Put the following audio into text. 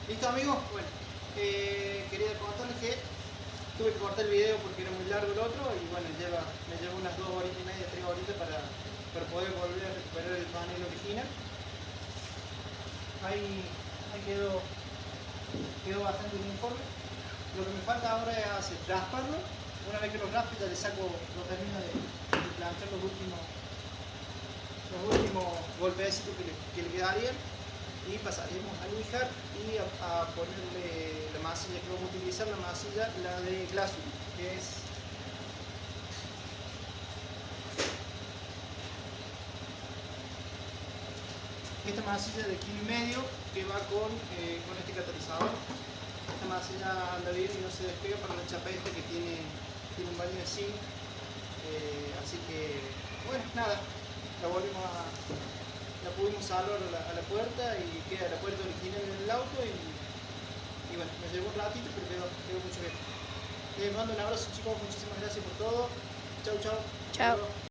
¿Listo, amigos? Bueno, quería contarles que tuve que cortar el video porque era muy largo el otro y bueno, me lleva unas 2 horitas y media, 3 horitas para poder volver a recuperar el panel original. Ahí quedó bastante uniforme. Lo que me falta ahora es hacer rasparlo. Una vez que lo raspe ya le saco, lo termino de planchar los últimos golpecitos que le quedarían y pasaríamos a lijar y a ponerle la masilla que vamos a utilizar, la masilla, la de Glasswood, que es esta masilla de 1,5 kg que va con este catalizador. Esta masilla anda bien y no se despega para la chapa esta que tiene un baño de zinc. Así que, bueno, nada, la pudimos salvar a la puerta y queda la puerta original en el auto y bueno, me llevó un ratito pero quedó mucho bien. Les mando un abrazo, chicos, muchísimas gracias por todo. Chau, chau. Chao.